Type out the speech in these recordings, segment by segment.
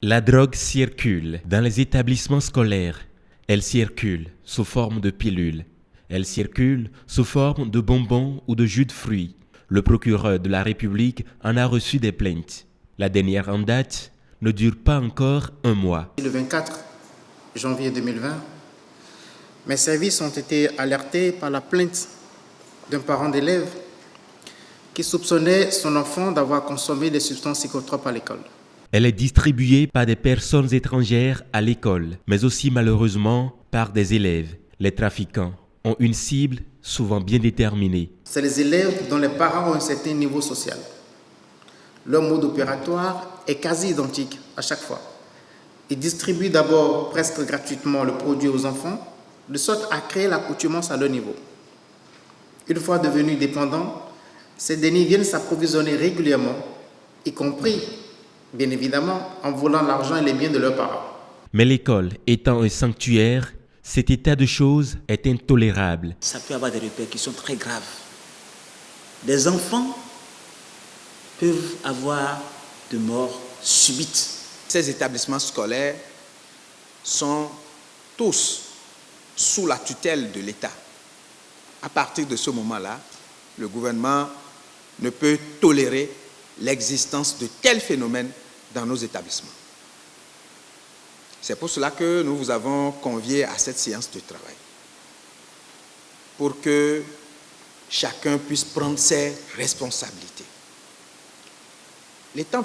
La drogue circule dans les établissements scolaires. Elle circule sous forme de pilules. Elle circule sous forme de bonbons ou de jus de fruits. Le procureur de la République en a reçu des plaintes. La dernière en date ne dure pas encore un mois. Le 24 janvier 2020, mes services ont été alertés par la plainte d'un parent d'élève qui soupçonnait son enfant d'avoir consommé des substances psychotropes à l'école. Elle est distribuée par des personnes étrangères à l'école, mais aussi malheureusement par des élèves. Les trafiquants ont une cible souvent bien déterminée. C'est les élèves dont les parents ont un certain niveau social. Leur mode opératoire est quasi identique à chaque fois. Ils distribuent d'abord presque gratuitement le produit aux enfants, de sorte à créer l'accoutumance à leur niveau. Une fois devenus dépendants, ces derniers viennent s'approvisionner régulièrement, y compris, bien évidemment, en volant l'argent et les biens de leurs parents. Mais l'école étant un sanctuaire, cet état de choses est intolérable. Ça peut avoir des repères qui sont très graves. Des enfants peuvent avoir de morts subites. Ces établissements scolaires sont tous sous la tutelle de l'État. À partir de ce moment-là, le gouvernement ne peut tolérer l'existence de tels phénomènes dans nos établissements. C'est pour cela que nous vous avons conviés à cette séance de travail, pour que chacun puisse prendre ses responsabilités. L'État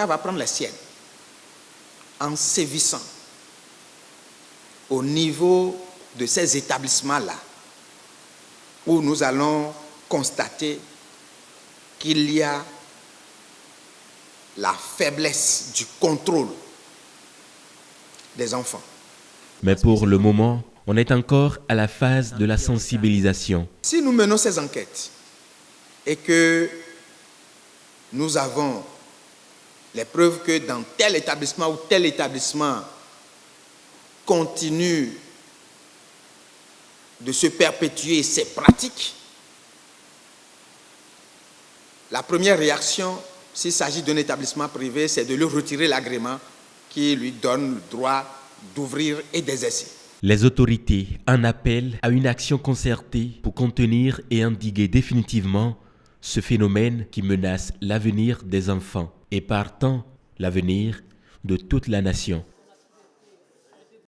va prendre les siennes en sévissant au niveau de ces établissements-là, où nous allons constater qu'il y a la faiblesse du contrôle des enfants. Mais pour le moment, on est encore à la phase de la sensibilisation. Si nous menons ces enquêtes et que nous avons les preuves que dans tel établissement ou tel établissement continue de se perpétuer ces pratiques, la première réaction, s'il s'agit d'un établissement privé, c'est de lui retirer l'agrément qui lui donne le droit d'ouvrir et d'exercer. Les autorités en appellent à une action concertée pour contenir et endiguer définitivement ce phénomène qui menace l'avenir des enfants et partant l'avenir de toute la nation.